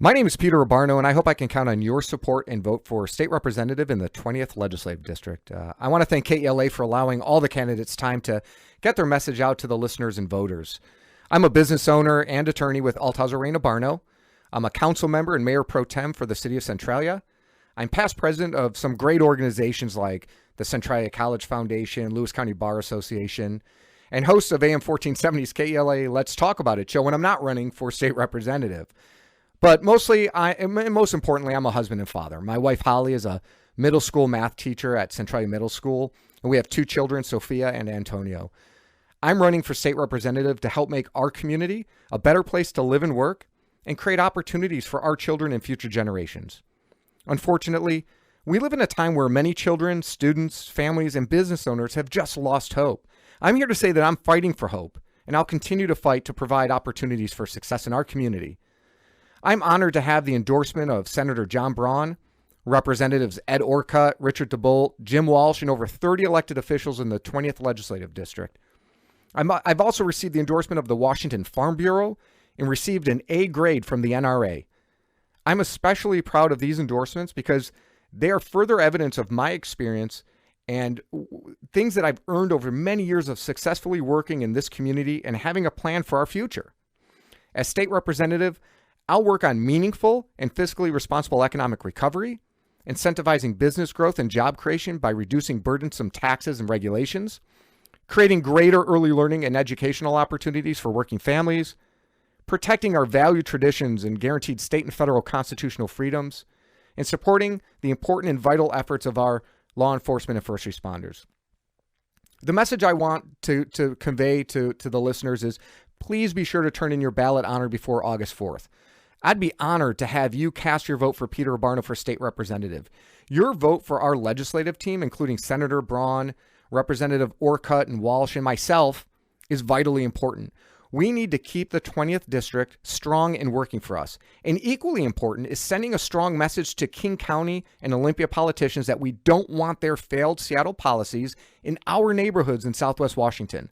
My name is Peter Abbarno, and I hope I can count on your support and vote for state representative in the 20th Legislative District. I want to thank KELA for allowing all the candidates time to get their message out to the listeners and voters. I'm a business owner and attorney with Altazarin Abbarno. I'm a council member and mayor pro tem for the city of Centralia. I'm past president of some great organizations like the Centralia College Foundation, Lewis County Bar Association, and host of AM1470's KELA Let's Talk About It show when I'm not running for state representative. But most importantly, I'm a husband and father. My wife, Holly, is a middle school math teacher at Centralia Middle School, and we have two children, Sophia and Antonio. I'm running for state representative to help make our community a better place to live and work and create opportunities for our children and future generations. Unfortunately, we live in a time where many children, students, families, and business owners have just lost hope. I'm here to say that I'm fighting for hope, and I'll continue to fight to provide opportunities for success in our community. I'm honored to have the endorsement of Senator John Braun, Representatives Ed Orcutt, Richard DeBolt, Jim Walsh, and over 30 elected officials in the 20th Legislative District. I've also received the endorsement of the Washington Farm Bureau and received an A grade from the NRA. I'm especially proud of these endorsements because they are further evidence of my experience and things that I've earned over many years of successfully working in this community and having a plan for our future. As state representative, I'll work on meaningful and fiscally responsible economic recovery, incentivizing business growth and job creation by reducing burdensome taxes and regulations, creating greater early learning and educational opportunities for working families, protecting our valued traditions and guaranteed state and federal constitutional freedoms, and supporting the important and vital efforts of our law enforcement and first responders. The message I want to convey to the listeners is please be sure to turn in your ballot on or before August 4th. I'd be honored to have you cast your vote for Peter Abbarno for state representative. Your vote for our legislative team, including Senator Braun, Representative Orcutt and Walsh, and myself, is vitally important. We need to keep the 20th District strong and working for us. And equally important is sending a strong message to King County and Olympia politicians that we don't want their failed Seattle policies in our neighborhoods in Southwest Washington.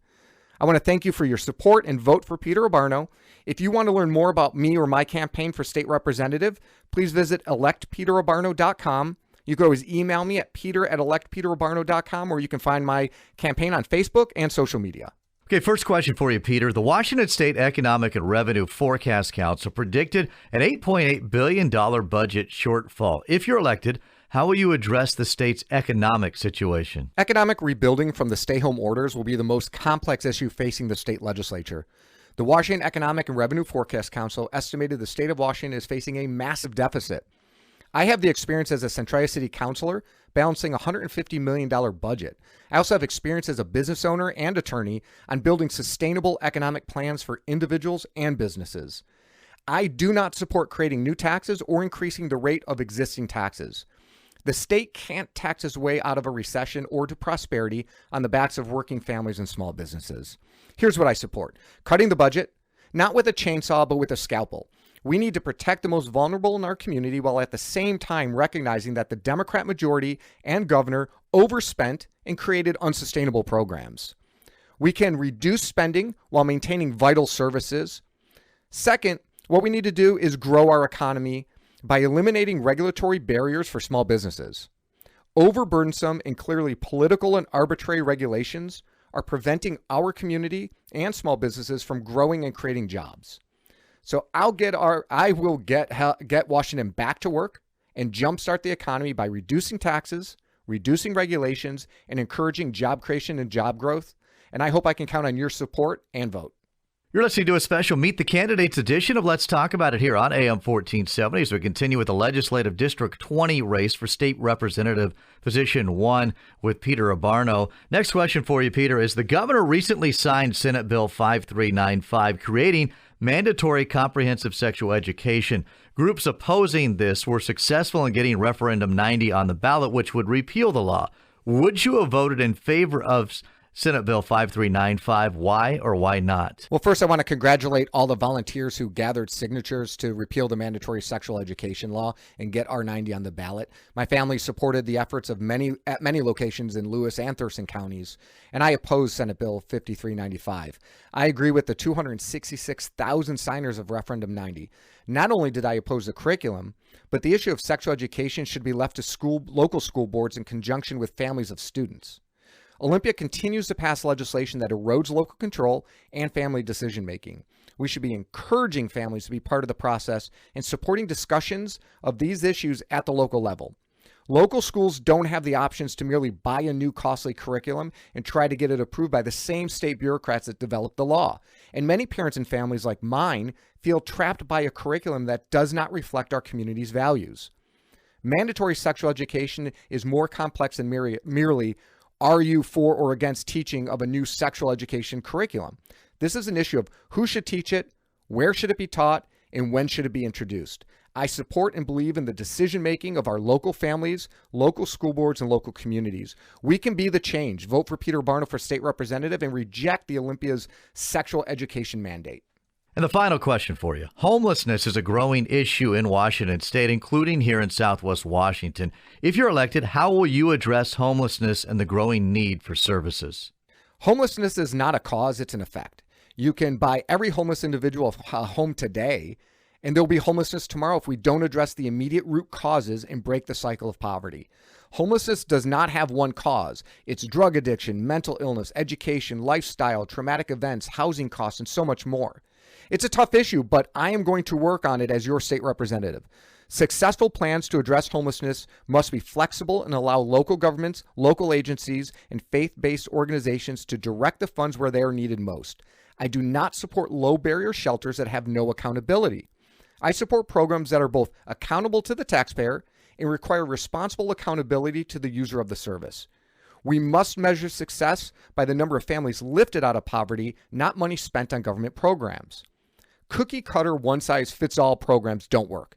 I want to thank you for your support and vote for Peter Abbarno. If you want to learn more about me or my campaign for state representative, please visit electpeterabbarno.com. You can always email me at peter@electpeterabbarno.com, or you can find my campaign on Facebook and social media. Okay, first question for you, Peter. The Washington State Economic and Revenue Forecast Council predicted an $8.8 billion budget shortfall. If you're elected, how will you address the state's economic situation? Economic rebuilding from the stay-home orders will be the most complex issue facing the state legislature. The Washington Economic and Revenue Forecast Council estimated the state of Washington is facing a massive deficit. I have the experience as a Centralia City Councilor balancing a $150 million budget. I also have experience as a business owner and attorney on building sustainable economic plans for individuals and businesses. I do not support creating new taxes or increasing the rate of existing taxes. The state can't tax its way out of a recession or to prosperity on the backs of working families and small businesses. Here's what I support. Cutting the budget, not with a chainsaw, but with a scalpel. We need to protect the most vulnerable in our community while at the same time recognizing that the Democrat majority and governor overspent and created unsustainable programs. We can reduce spending while maintaining vital services. Second, what we need to do is grow our economy by eliminating regulatory barriers for small businesses. Overburdensome and clearly political and arbitrary regulations are preventing our community and small businesses from growing and creating jobs. So I will get Washington back to work and jumpstart the economy by reducing taxes, reducing regulations, and encouraging job creation and job growth. And I hope I can count on your support and vote. You're listening to a special Meet the Candidates edition of Let's Talk About It here on AM 1470 as we continue with the Legislative District 20 race for State Representative Position 1 with Peter Abbarno. Next question for you, Peter, is the governor recently signed Senate Bill 5395, creating mandatory comprehensive sexual education. Groups opposing this were successful in getting Referendum 90 on the ballot, which would repeal the law. Would you have voted in favor of Senate Bill 5395. Why or why not? Well, first, I want to congratulate all the volunteers who gathered signatures to repeal the mandatory sexual education law and get R90 on the ballot. My family supported the efforts of many locations in Lewis and Thurston counties, and I oppose Senate Bill 5395. I agree with the 266,000 signers of Referendum 90. Not only did I oppose the curriculum, but the issue of sexual education should be left to local school boards in conjunction with families of students. Olympia continues to pass legislation that erodes local control and family decision-making. We should be encouraging families to be part of the process and supporting discussions of these issues at the local level. Local schools don't have the options to merely buy a new costly curriculum and try to get it approved by the same state bureaucrats that developed the law. And many parents and families like mine feel trapped by a curriculum that does not reflect our community's values. Mandatory sexual education is more complex than merely are you for or against teaching of a new sexual education curriculum? This is an issue of who should teach it, where should it be taught, and when should it be introduced. I support and believe in the decision-making of our local families, local school boards, and local communities. We can be the change. Vote for Peter Abbarno for state representative and reject the Olympia's sexual education mandate. And the final question for you. Homelessness is a growing issue in Washington state, including here in Southwest Washington. If you're elected, how will you address homelessness and the growing need for services? Homelessness is not a cause, it's an effect. You can buy every homeless individual a home today, and there'll be homelessness tomorrow if we don't address the immediate root causes and break the cycle of poverty. Homelessness does not have one cause. It's drug addiction, mental illness, education, lifestyle, traumatic events, housing costs, and so much more. It's a tough issue, but I am going to work on it as your state representative. Successful plans to address homelessness must be flexible and allow local governments, local agencies, and faith-based organizations to direct the funds where they are needed most. I do not support low-barrier shelters that have no accountability. I support programs that are both accountable to the taxpayer and require responsible accountability to the user of the service. We must measure success by the number of families lifted out of poverty, not money spent on government programs. Cookie-cutter, one-size-fits-all programs don't work.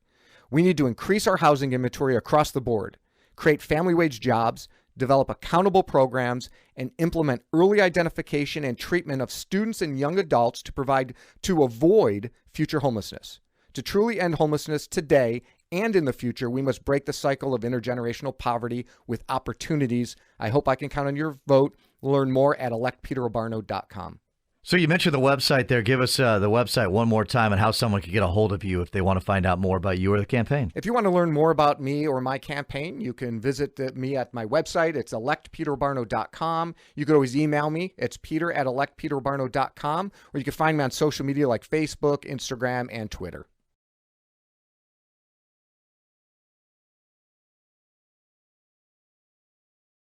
We need to increase our housing inventory across the board, create family wage jobs, develop accountable programs, and implement early identification and treatment of students and young adults to avoid future homelessness. To truly end homelessness today and in the future, we must break the cycle of intergenerational poverty with opportunities. I hope I can count on your vote. Learn more at electpeterabbarno.com. So you mentioned the website there. Give us the website one more time and how someone can get a hold of you if they want to find out more about you or the campaign. If you want to learn more about me or my campaign, you can visit me at my website. It's electpeterabbarno.com. You can always email me. It's peter@electpeterabbarno.com. Or you can find me on social media like Facebook, Instagram, and Twitter.